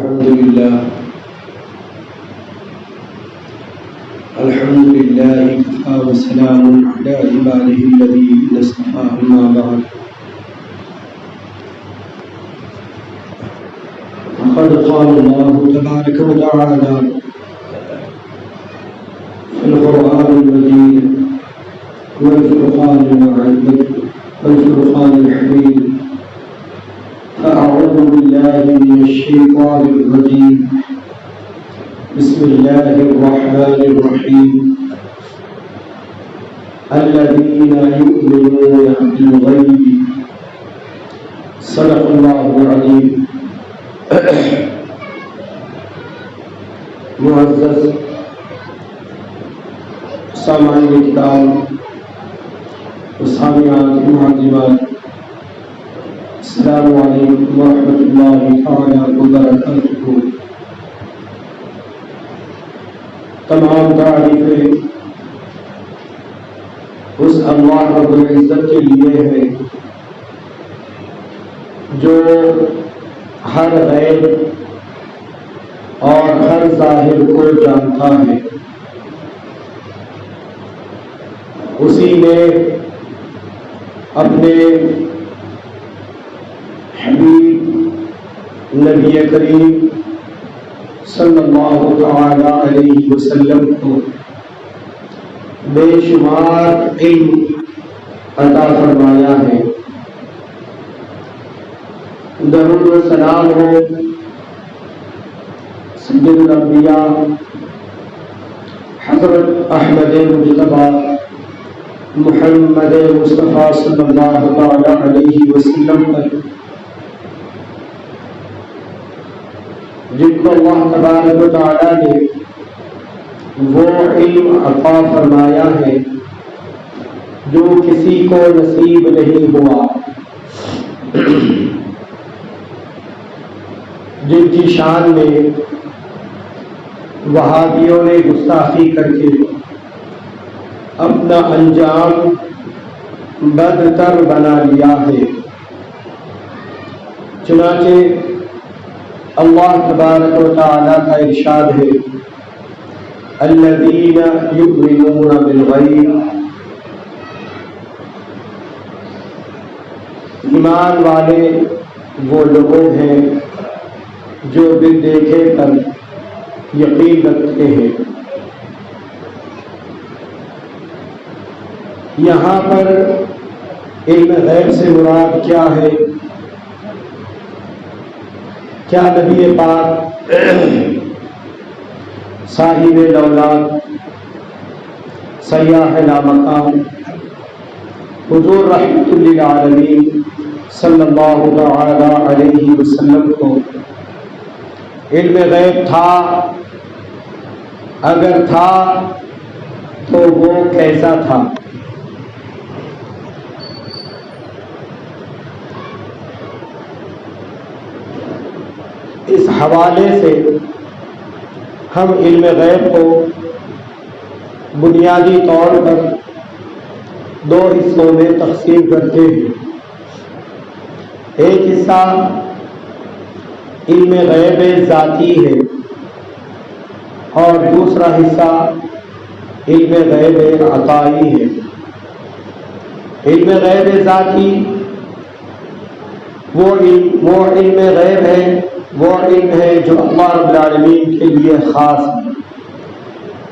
الحمد لله كفى وسلام على عباده الذين اصطفى أما بعد فقد قال الله تبارك وتعالى في القرآن المجيد والفرقان الحميد فأعوذ بالله من الشيطان الرجيم بسم الله الرحمن الرحيم الذين يؤمنون بالغيب صدق الله العظيم. معزز سامعین کتاب و سامعات معظمات، السلام علیکم ورحمۃ اللہ تعالی وبرکاتہ. تمام تعریفیں اس اللہ رب العزت کے لیے ہے جو ہر غیب اور ہر ظاہر کو جانتا ہے. اسی نے اپنے حبیب نبی کریم صلی اللہ تعالی علیہ وسلم کو بے شمار علم عطا فرمایا ہے. درود و سلام ہو سید الانبیاء حضرت احمد مجتبی محمد مصطفیٰ صلی اللہ تعالی علیہ وسلم پر، جن کو اللہ تبارک و تعالی نے وہ علم عطا فرمایا ہے جو کسی کو نصیب نہیں ہوا، جن کی شان میں وہابیوں نے گستاخی کر کے اپنا انجام بدتر بنا لیا ہے. چنانچہ اللہ تبارک و تعالی کا ارشاد ہے الذین یؤمنون بالغیب، ایمان والے وہ لوگ ہیں جو بن دیکھے پر یقین رکھتے ہیں. یہاں پر علم غیب سے مراد کیا ہے؟ کیا نبی پاک صاحب دولات سیاح لامقام حضور رحمت للعالمین صلی اللہ تعالی علیہ وسلم کو علم غیب تھا؟ اگر تھا تو وہ کیسا تھا؟ اس حوالے سے ہم علم غیب کو بنیادی طور پر دو حصوں میں تقسیم کرتے ہیں. ایک حصہ علم غیب ذاتی ہے اور دوسرا حصہ علم غیب عطائی ہے. علم غیب ذاتی وہ علم غیب ہے، وہ علم ہے جو اللہ رب العالمین کے لیے خاص ہے.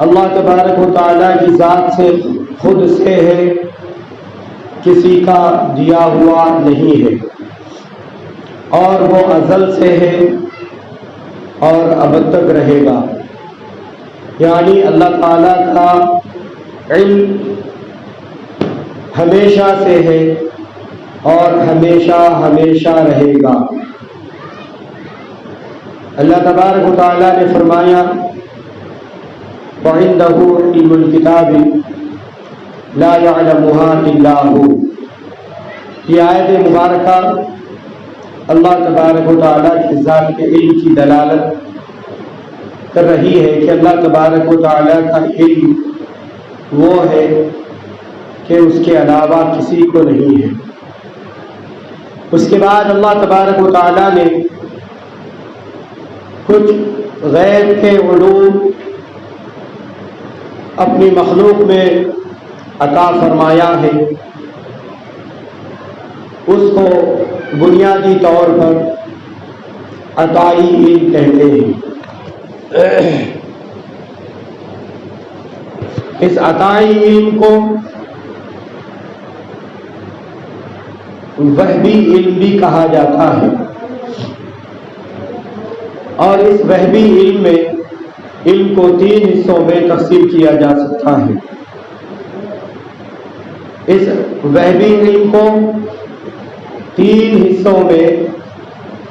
اللہ تبارک و تعالیٰ کی ذات سے خود سے ہے، کسی کا دیا ہوا نہیں ہے، اور وہ ازل سے ہے اور ابد تک رہے گا. یعنی اللہ تعالیٰ کا علم ہمیشہ سے ہے اور ہمیشہ ہمیشہ رہے گا. اللہ تبارک و تعالیٰ نے فرمایا وَعِندَهُ عِلْمُ الْكِتَابِ لَا يَعْلَمُهَا إِلَّا هُوَ. یہ آیت مبارکہ اللہ تبارک و تعالیٰ کی ذات کے علم کی دلالت کر رہی ہے کہ اللہ تبارک و تعالیٰ کا علم وہ ہے کہ اس کے علاوہ کسی کو نہیں ہے. اس کے بعد اللہ تبارک و تعالیٰ نے کچھ غیب کے علوم اپنی مخلوق میں عطا فرمایا ہے، اس کو بنیادی طور پر عطائی علم کہتے ہیں۔ اس عطائی علم کو وہبی علم بھی کہا جاتا ہے، اور اس وہبی علم میں علم کو 3 حصوں میں تقسیم کیا جا سکتا ہے۔ اس وہبی علم کو 3 حصوں میں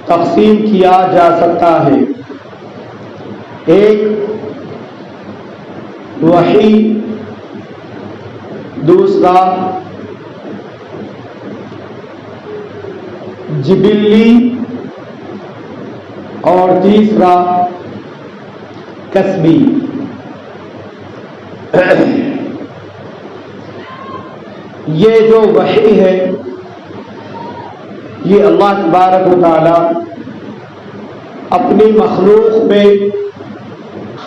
تقسیم کیا جا سکتا ہے۔ ایک وحی، دوسرا جبلی، اور تیسرا کسبی۔ یہ جو وحی ہے یہ اللہ تبارک و تعالی اپنی مخلوق میں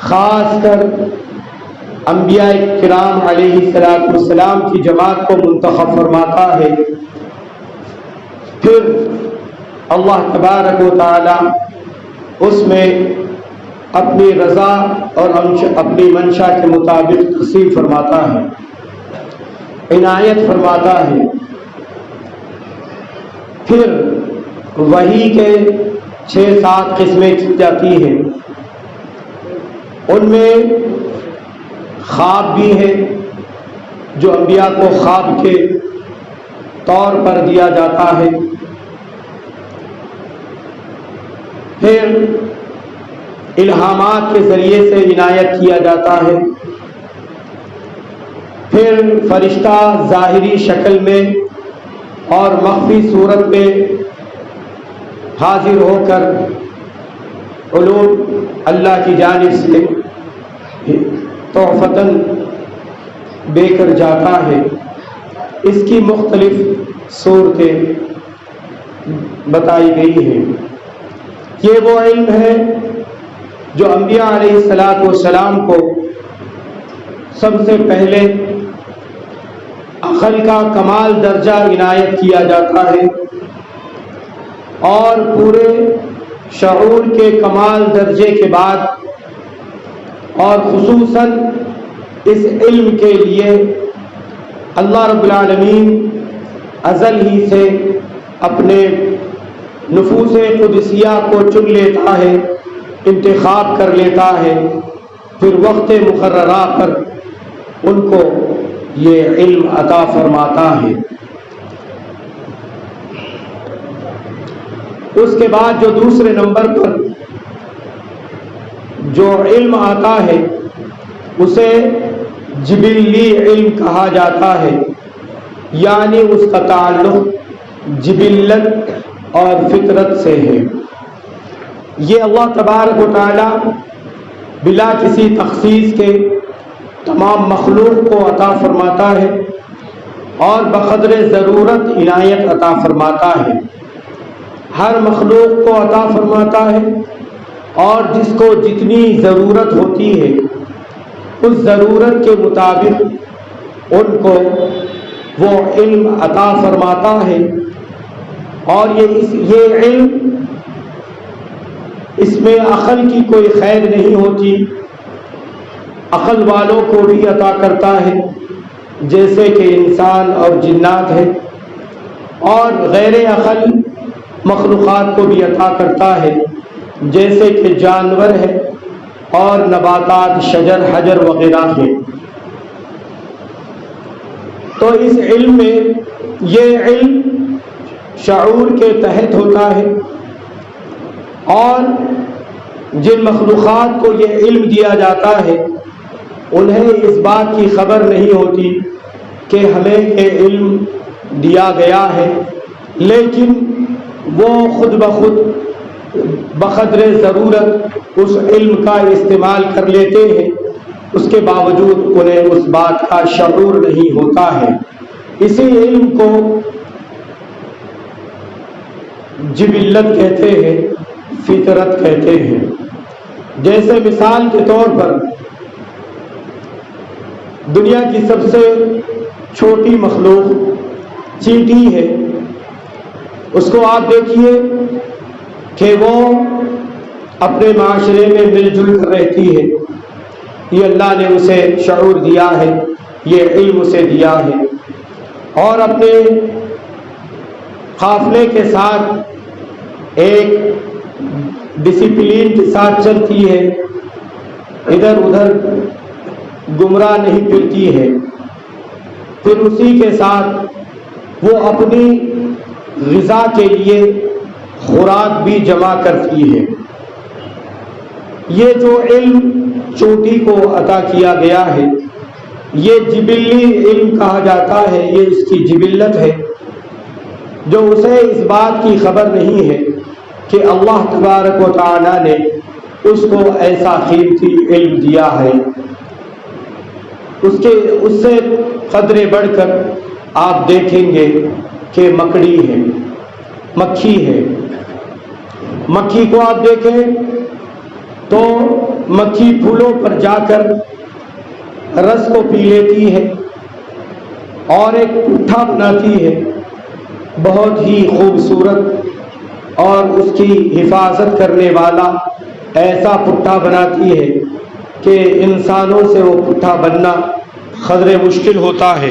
خاص کر انبیاء کرام علیہ السلام کی جماعت کو منتخب فرماتا ہے، پھر اللہ تبارک و تعالی اس میں اپنی رضا اور اپنی منشا کے مطابق تقسیم فرماتا ہے، عنایت فرماتا ہے۔ پھر وحی کے 6-7 قسمیں کی جاتی ہیں، ان میں خواب بھی ہے جو انبیاء کو خواب کے طور پر دیا جاتا ہے، پھر الہامات کے ذریعے سے عنایت کیا جاتا ہے، پھر فرشتہ ظاہری شکل میں اور مخفی صورت میں حاضر ہو کر علوم اللہ کی جانب سے تحفتاً دے کر جاتا ہے۔ اس کی مختلف صورتیں بتائی گئی ہیں۔ یہ وہ علم ہے جو انبیاء علیہ السلام کو سب سے پہلے عقل کا کمال درجہ عنایت کیا جاتا ہے، اور پورے شعور کے کمال درجے کے بعد، اور خصوصاً اس علم کے لیے اللہ رب العالمین ازل ہی سے اپنے نفوس قدسیہ کو چن لیتا ہے، انتخاب کر لیتا ہے، پھر وقت مقررہ پر ان کو یہ علم عطا فرماتا ہے۔ اس کے بعد جو دوسرے نمبر پر جو علم آتا ہے اسے جبلی علم کہا جاتا ہے، یعنی اس کا تعلق جبلت اور فطرت سے ہے۔ یہ اللہ تبارک و تعالی بلا کسی تخصیص کے تمام مخلوق کو عطا فرماتا ہے، اور بقدر ضرورت عنایت عطا فرماتا ہے۔ ہر مخلوق کو عطا فرماتا ہے، اور جس کو جتنی ضرورت ہوتی ہے اس ضرورت کے مطابق ان کو وہ علم عطا فرماتا ہے۔ اور یہ علم، اس میں عقل کی کوئی قید نہیں ہوتی، عقل والوں کو بھی عطا کرتا ہے جیسے کہ انسان اور جنات ہے، اور غیر عقل مخلوقات کو بھی عطا کرتا ہے جیسے کہ جانور ہے اور نباتات، شجر حجر وغیرہ ہے۔ تو اس علم میں یہ علم شعور کے تحت ہوتا ہے، اور جن مخلوقات کو یہ علم دیا جاتا ہے انہیں اس بات کی خبر نہیں ہوتی کہ ہمیں یہ علم دیا گیا ہے، لیکن وہ خود بخود بقدر ضرورت اس علم کا استعمال کر لیتے ہیں، اس کے باوجود انہیں اس بات کا شعور نہیں ہوتا ہے۔ اسی علم کو جبلت کہتے ہیں، فطرت کہتے ہیں۔ جیسے مثال کے طور پر دنیا کی سب سے چھوٹی مخلوق چینٹی ہے، اس کو آپ دیکھیے کہ وہ اپنے معاشرے میں مل جل کر رہتی ہے. یہ اللہ نے اسے شعور دیا ہے، یہ علم اسے دیا ہے، اور اپنے قافلے کے ساتھ ایک ڈسپلین کے ساتھ چلتی ہے، ادھر ادھر گمراہ نہیں پھرتی ہے. پھر اسی کے ساتھ وہ اپنی غذا کے لیے خوراک بھی جمع کرتی ہے. یہ جو علم چونٹی کو عطا کیا گیا ہے یہ جبلی علم کہا جاتا ہے، یہ اس کی جبلت ہے، جو اسے اس بات کی خبر نہیں ہے کہ اللہ تبارک و تعالی نے اس کو ایسا قیمتی علم دیا ہے. اس سے قدرے بڑھ کر آپ دیکھیں گے کہ مکڑی ہے، مکھی ہے. مکھی کو آپ دیکھیں تو مکھی پھولوں پر جا کر رس کو پی لیتی ہے اور ایک پٹھا بناتی ہے، بہت ہی خوبصورت، اور اس کی حفاظت کرنے والا ایسا پٹھا بناتی ہے کہ انسانوں سے وہ پٹھا بننا قدرے مشکل ہوتا ہے.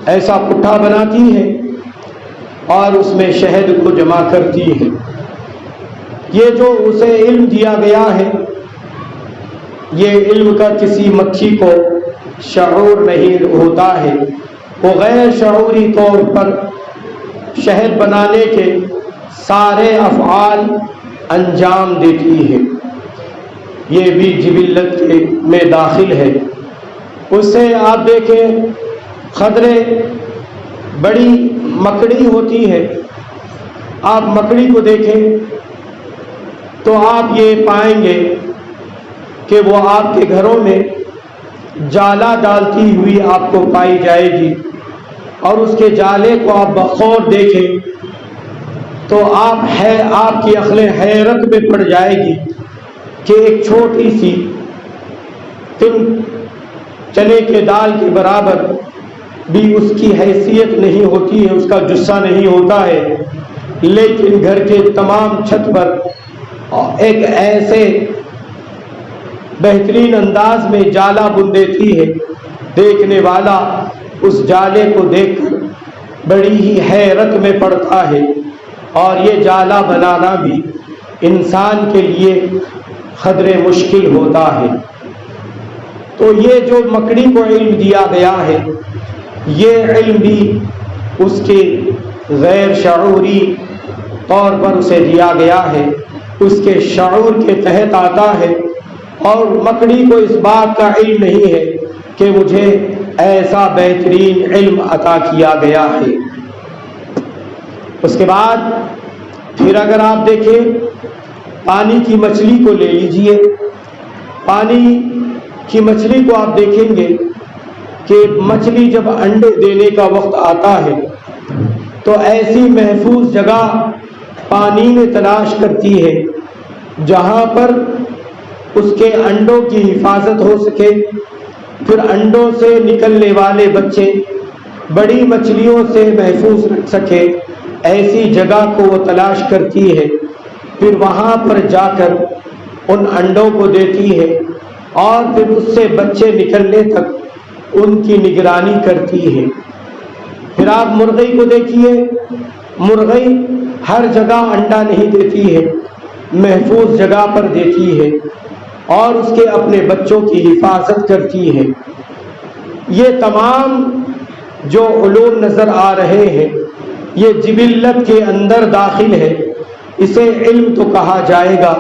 ایسا پٹھا بناتی ہے اور اس میں شہد کو جمع کرتی ہے. یہ جو اسے علم دیا گیا ہے، یہ علم کا کسی مکھی کو شعور نہیں ہوتا ہے، وہ غیر شعوری طور پر شہد بنانے کے سارے افعال انجام دیتی ہے. یہ بھی جبلت میں داخل ہے. اس سے آپ دیکھیں قدرے بڑی مکڑی ہوتی ہے، آپ مکڑی کو دیکھیں تو آپ یہ پائیں گے کہ وہ آپ کے گھروں میں جالا ڈالتی ہوئی آپ کو پائی جائے گی، اور اس کے جالے کو آپ بخور دیکھیں تو آپ کی عقل حیرت میں پڑ جائے گی کہ ایک چھوٹی سی چنے کے دال کے برابر بھی اس کی حیثیت نہیں ہوتی ہے، اس کا جثہ نہیں ہوتا ہے، لیکن گھر کے تمام چھت پر ایک ایسے بہترین انداز میں جالا بن دیتی ہے، دیکھنے والا اس جالے کو دیکھ کر بڑی ہی حیرت میں پڑتا ہے. اور یہ جالا بنانا بھی انسان کے لیے قدرے مشکل ہوتا ہے. تو یہ جو مکڑی کو علم دیا گیا ہے، یہ علم بھی اس کے غیر شعوری طور پر اسے دیا گیا ہے، اس کے شعور کے تحت آتا ہے. اور مکڑی کو اس بات کا علم نہیں ہے کہ مجھے ایسا بہترین علم عطا کیا گیا ہے. اس کے بعد پھر اگر آپ دیکھیں پانی کی مچھلی کو لے لیجئے. پانی کی مچھلی کو آپ دیکھیں گے کہ مچھلی جب انڈے دینے کا وقت آتا ہے تو ایسی محفوظ جگہ پانی میں تلاش کرتی ہے جہاں پر اس کے انڈوں کی حفاظت ہو سکے. پھر انڈوں سے نکلنے والے بچے بڑی مچھلیوں سے محفوظ رکھ سکے، ایسی جگہ کو وہ تلاش کرتی ہے. پھر وہاں پر جا کر ان انڈوں کو دیتی ہے اور پھر اس سے بچے نکلنے تک ان کی نگرانی کرتی ہے. پھر آپ مرغی کو دیکھیے، مرغی ہر جگہ انڈا نہیں دیتی ہے، محفوظ جگہ پر دیتی ہے اور اس کے اپنے بچوں کی حفاظت کرتی ہے. یہ تمام جو علوم نظر آ رہے ہیں یہ جبلت کے اندر داخل ہے. اسے علم تو کہا جائے گا،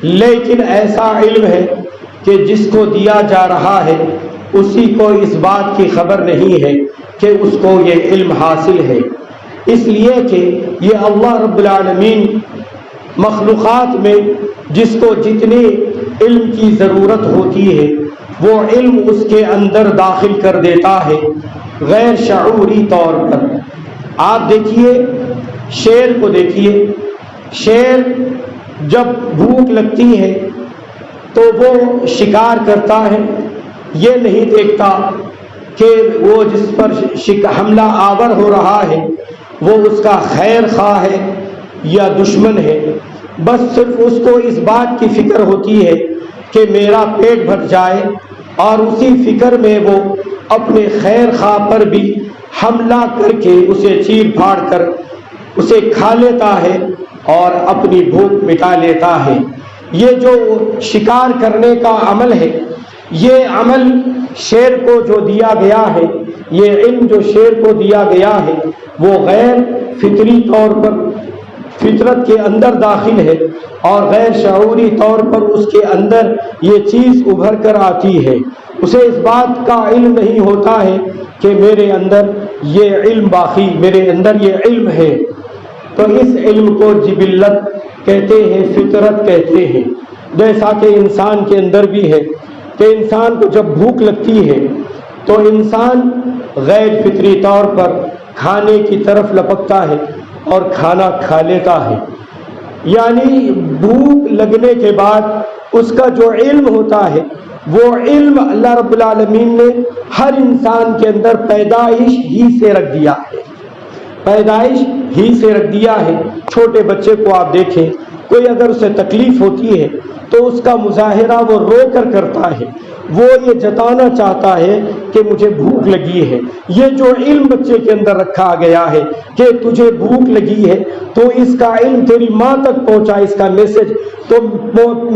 لیکن ایسا علم ہے کہ جس کو دیا جا رہا ہے اسی کو اس بات کی خبر نہیں ہے کہ اس کو یہ علم حاصل ہے. اس لیے کہ یہ اللہ رب العالمین مخلوقات میں جس کو جتنی علم کی ضرورت ہوتی ہے وہ علم اس کے اندر داخل کر دیتا ہے غیر شعوری طور پر. آپ دیکھیے شیر کو دیکھیے، شیر جب بھوک لگتی ہے تو وہ شکار کرتا ہے، یہ نہیں دیکھتا کہ وہ جس پر حملہ آور ہو رہا ہے وہ اس کا خیر خواہ ہے یا دشمن ہے، بس صرف اس کو اس بات کی فکر ہوتی ہے کہ میرا پیٹ بھر جائے، اور اسی فکر میں وہ اپنے خیر خواہ پر بھی حملہ کر کے اسے چیر پھاڑ کر اسے کھا لیتا ہے اور اپنی بھوک مٹا لیتا ہے۔ یہ جو شکار کرنے کا عمل ہے، یہ عمل شیر کو جو دیا گیا ہے، یہ علم جو شیر کو دیا گیا ہے، وہ غیر فطری طور پر فطرت کے اندر داخل ہے، اور غیر شعوری طور پر اس کے اندر یہ چیز ابھر کر آتی ہے۔ اسے اس بات کا علم نہیں ہوتا ہے کہ میرے اندر یہ علم باقی، میرے اندر یہ علم ہے۔ تو اس علم کو جبلت کہتے ہیں، فطرت کہتے ہیں، جیسا کہ انسان کے اندر بھی ہے کہ انسان کو جب بھوک لگتی ہے تو انسان غیر فطری طور پر کھانے کی طرف لپکتا ہے اور کھانا کھا لیتا ہے۔ یعنی بھوک لگنے کے بعد اس کا جو علم ہوتا ہے، وہ علم اللہ رب العالمین نے ہر انسان کے اندر پیدائش ہی سے رکھ دیا ہے، پیدائش ہی سے رکھ دیا ہے۔ چھوٹے بچے کو آپ دیکھیں، کوئی اگر اسے تکلیف ہوتی ہے تو اس کا مظاہرہ وہ رو کر کرتا ہے، وہ یہ جتانا چاہتا ہے کہ مجھے بھوک لگی ہے۔ یہ جو علم بچے کے اندر رکھا گیا ہے کہ تجھے بھوک لگی ہے، تو اس کا علم تیری ماں تک پہنچا، اس کا میسج، تو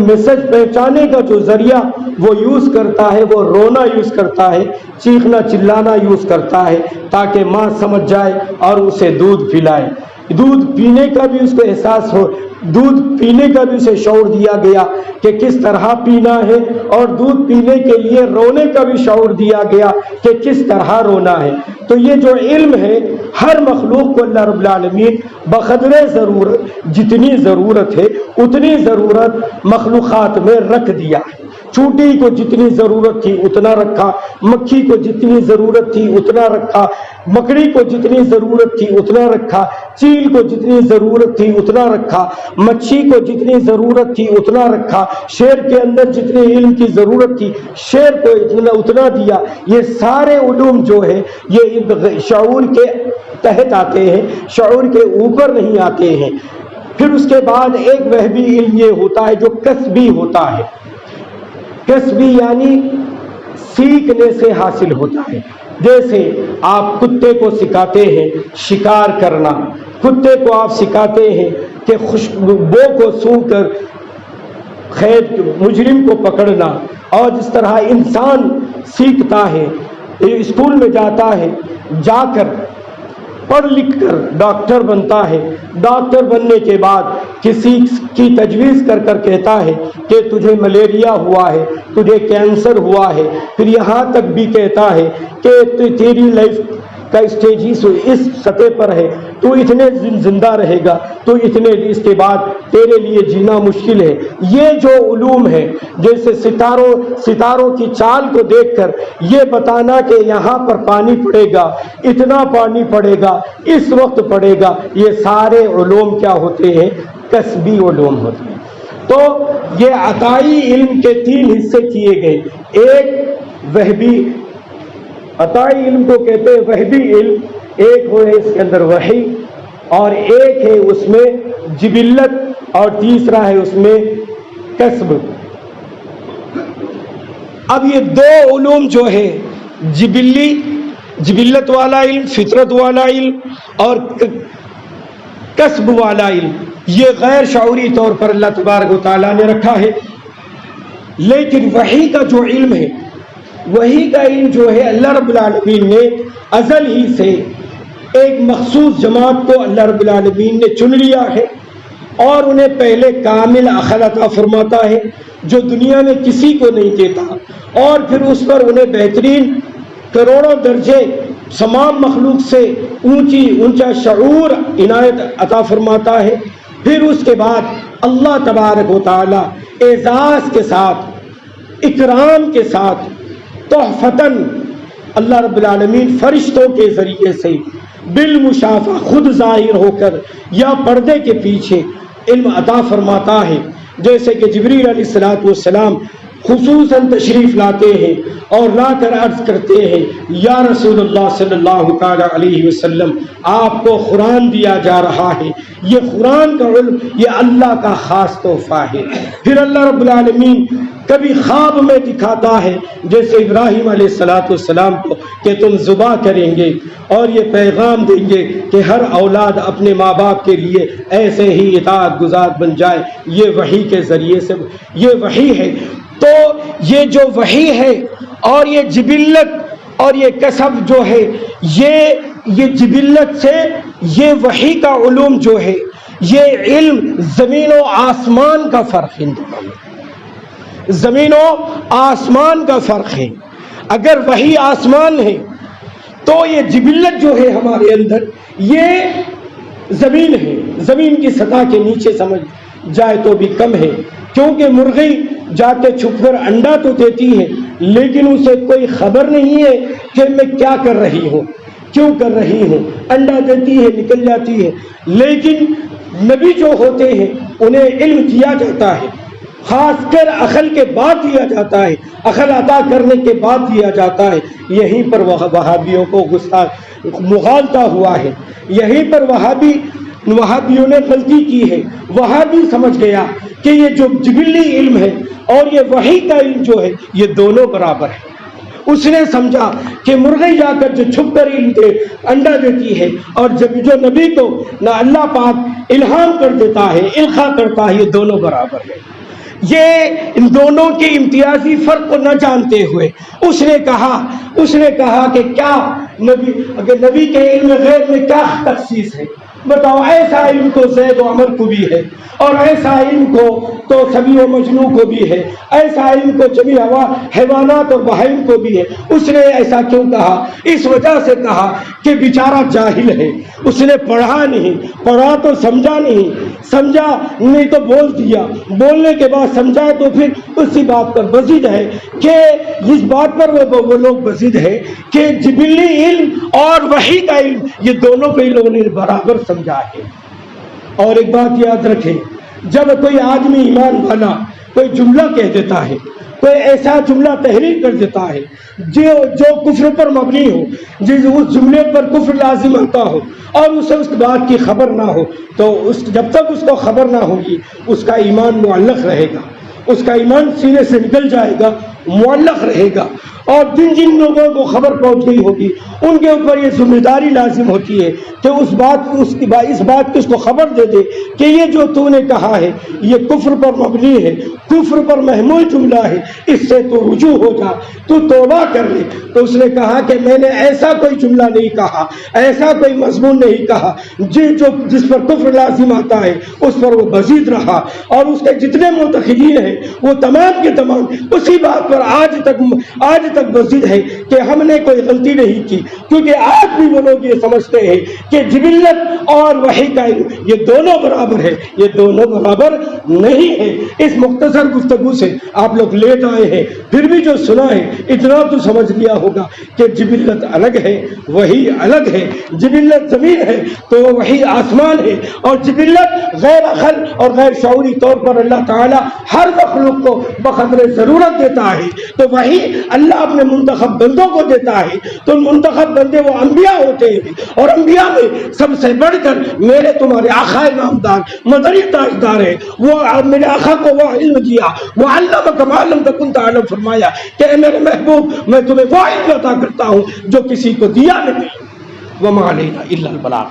میسج پہنچانے کا جو ذریعہ وہ یوز کرتا ہے، وہ رونا یوز کرتا ہے، چیخنا چلانا یوز کرتا ہے، تاکہ ماں سمجھ جائے اور اسے دودھ پلائے۔ دودھ پینے کا بھی اس کو احساس ہو، دودھ پینے کا بھی اسے شعور دیا گیا کہ کس طرح پینا ہے، اور دودھ پینے کے لیے رونے کا بھی شعور دیا گیا کہ کس طرح رونا ہے۔ تو یہ جو علم ہے، ہر مخلوق کو اللہ رب العالمین بقدر ضرورت، جتنی ضرورت ہے اتنی ضرورت مخلوقات میں رکھ دیا ہے۔ چونٹی کو جتنی ضرورت تھی اتنا رکھا، مکھی کو جتنی ضرورت تھی اتنا رکھا، مکڑی کو جتنی ضرورت تھی اتنا رکھا، چیل کو جتنی ضرورت تھی اتنا رکھا، مچھی کو جتنی ضرورت تھی اتنا رکھا، شیر کے اندر جتنی علم کی ضرورت تھی شیر کو اتنا دیا۔ یہ سارے علوم جو ہے یہ شعور کے تحت آتے ہیں، شعور کے اوپر نہیں آتے ہیں۔ پھر اس کے بعد ایک وہبی علم یہ ہوتا ہے جو کسبی ہوتا ہے۔ کسبی یعنی سیکھنے سے حاصل ہوتا ہے۔ جیسے آپ کتے کو سکھاتے ہیں شکار کرنا، کتے کو آپ سکھاتے ہیں کہ خوشبو کو سونگھ کر خیر مجرم کو پکڑنا، اور جس طرح انسان سیکھتا ہے، اسکول میں جاتا ہے، جا کر پڑھ لکھ کر ڈاکٹر بنتا ہے، ڈاکٹر بننے کے بعد کسی کی تجویز کر کر کہتا ہے کہ تجھے ملیریا ہوا ہے، تجھے کینسر ہوا ہے، پھر یہاں تک بھی کہتا ہے کہ تیری لائف کا اسٹیج اس سطح پر ہے، تو اتنے دن زندہ رہے گا، تو اتنے اس کے بعد تیرے لیے جینا مشکل ہے۔ یہ جو علوم ہے، جیسے ستاروں کی چال کو دیکھ کر یہ بتانا کہ یہاں پر پانی پڑے گا، اتنا پانی پڑے گا، اس وقت پڑے گا، یہ سارے علوم کیا ہوتے ہیں؟ کسبی علوم ہوتے ہیں۔ تو یہ عطائی علم کے 3 حصے کیے گئے، ایک وہبی، عطائی علم کو کہتے ہیں وہبی علم، ایک ہے اس کے اندر وحی، اور ایک ہے اس میں جبلت، اور تیسرا ہے اس میں کسب۔ اب یہ 2 علوم جو ہے، جبلت والا علم، فطرت والا علم، اور کسب والا علم، یہ غیر شعوری طور پر اللہ تبارک و تعالیٰ نے رکھا ہے۔ لیکن وحی کا جو علم ہے، وحی کا علم جو ہے، اللہ رب العالمین نے ازل ہی سے ایک مخصوص جماعت کو اللہ رب العالمین نے چن لیا ہے، اور انہیں پہلے کامل عقل عطا فرماتا ہے جو دنیا میں کسی کو نہیں دیتا، اور پھر اس پر انہیں بہترین کروڑوں درجے تمام مخلوق سے اونچا شعور عنایت عطا فرماتا ہے۔ پھر اس کے بعد اللہ تبارک و تعالی اعزاز کے ساتھ، اکرام کے ساتھ، تحفتاً اللہ رب العالمین فرشتوں کے ذریعے سے بالمشافہ خود ظاہر ہو کر یا پردے کے پیچھے علم عطا فرماتا ہے۔ جیسے کہ جبریل علیہ السلام خصوصاً تشریف لاتے ہیں اور لا کر عرض کرتے ہیں یا رسول اللہ صلی اللہ تعالی علیہ وسلم آپ کو قرآن دیا جا رہا ہے، یہ قرآن کا علم یہ اللہ کا خاص تحفہ ہے۔ پھر اللہ رب العالمین کبھی خواب میں دکھاتا ہے جیسے ابراہیم علیہ السلام کو کہ تم ذبح کریں گے اور یہ پیغام دیں گے کہ ہر اولاد اپنے ماں باپ کے لیے ایسے ہی اطاعت گزار بن جائے، یہ وحی کے ذریعے سے یہ وحی ہے۔ تو یہ جو وحی ہے اور یہ جبلت اور یہ کسب جو ہے یہ جبلت سے یہ وحی کا علوم جو ہے یہ علم زمین و آسمان کا فرق ہے، زمین و آسمان کا فرق ہے۔ اگر وحی آسمان ہے تو یہ جبلت جو ہے ہمارے اندر یہ زمین ہے، زمین کی سطح کے نیچے سمجھ جائے تو بھی کم ہے، کیونکہ مرغی جا کے چھپ کر انڈا تو دیتی ہے لیکن اسے کوئی خبر نہیں ہے کہ میں کیا کر رہی ہوں، کیوں کر رہی ہوں، انڈا دیتی ہے نکل جاتی ہے۔ لیکن نبی جو ہوتے ہیں انہیں علم دیا جاتا ہے، خاص کر عقل کے بعد دیا جاتا ہے، عقل عطا کرنے کے بعد دیا جاتا ہے۔ یہیں پر وہابیوں کو غصہ مغالطہ ہوا ہے، یہیں پر وہابیوں نے غلطی کی ہے۔ وہابی سمجھ گیا کہ یہ جو جبلی علم ہے اور یہ وحی کا علم جو ہے یہ دونوں برابر ہے۔ اس نے سمجھا کہ مرغی جا کر جو چھپ کر علم دے انڈا دیتی ہے اور جب جو نبی کو نہ اللہ پاک الہام کر دیتا ہے القا کرتا ہے یہ دونوں برابر ہے۔ یہ ان دونوں کے امتیازی فرق کو نہ جانتے ہوئے اس نے کہا کہ کیا نبی کے علم غیب میں کیا تخصیص ہے؟ بتاؤ، ایسا علم تو زید و عمر کو بھی ہے اور ایسا علم کو تو سبی و مجنو کو بھی ہے، ایسا علم کو جمیع حیوانات اور بہائم کو بھی ہے۔ اس نے ایسا کیوں کہا؟ اس وجہ سے کہا کہ بیچارہ جاہل ہے، اس نے پڑھا تو سمجھا نہیں تو بول دیا، بولنے کے بعد سمجھا تو پھر اسی بات پر بزد ہے کہ اس بات پر وہ لوگ بزد ہے کہ جبلی علم اور وحی کا علم یہ دونوں کو لوگوں نے برابر سمجھا ہے۔ اور ایک بات یاد رکھیں، جب کوئی آدمی ایمان والا کوئی جملہ کہہ دیتا ہے، کوئی ایسا جملہ تحریر کر دیتا ہے جو کفر پر مبنی ہو، اس جملے پر کفر لازم آتا ہو اور اسے اس بات کی خبر نہ ہو، تو جب تک اس کو خبر نہ ہوگی اس کا ایمان معلق رہے گا، اس کا ایمان سینے سے نکل جائے گا، معلق رہے گا۔ اور جن لوگوں کو خبر پہنچ گئی ہوگی ان کے اوپر یہ ذمہ داری لازم ہوتی ہے کہ اس بات کی اس کو خبر دے دے کہ یہ جو تو نے کہا ہے یہ کفر پر مبنی ہے، کفر پر محمول جملہ ہے، اس سے تو رجوع ہو جا، تو توبہ کر لے۔ تو اس نے کہا کہ میں نے ایسا کوئی جملہ نہیں کہا، ایسا کوئی مضمون نہیں کہا جس پر کفر لازم آتا ہے اس پر وہ بزید رہا، اور اس کے جتنے معتقدین ہیں وہ تمام کے تمام اسی بات پر آج تک بزید ہے کہ ہم نے کوئی غلطی نہیں کی، کیونکہ آج بھی وہ لوگ یہ سمجھتے ہیں کہ جبلت اور وحی کا علم یہ دونوں برابر ہے، یہ دونوں برابر نہیں ہے۔ اس مختصر گفتگو سے آپ لوگ لیٹ آئے ہیں، پھر بھی جو سنا ہے اتنا تو سمجھ لیا ہوگا کہ جبلت الگ ہے، وحی الگ ہے۔ جبلت زمین ہے تو وحی آسمان ہے، اور جبلت غیر عقل اور غیر شعوری طور پر اللہ تعالی ہر مخلوق کو بقدر ضرورت دیتا ہے، تو وحی اللہ اپنے منتخب بندوں کو دیتا ہے۔ تو منتخب بندے وہ انبیاء ہوتے ہیں، اور انبیاء میں سب سے بڑھ کر میرے تمہارے آقا نامدار مدنی تاجدار ہے، وہ میرے آقا کو وہ علم دیا، وہ علمک ما لم تکن تعلم، فرمایا کہ اے میرے محبوب میں تمہیں وہ علم عطا کرتا ہوں جو کسی کو دیا نہیں۔ وما علینا الا البلاغ۔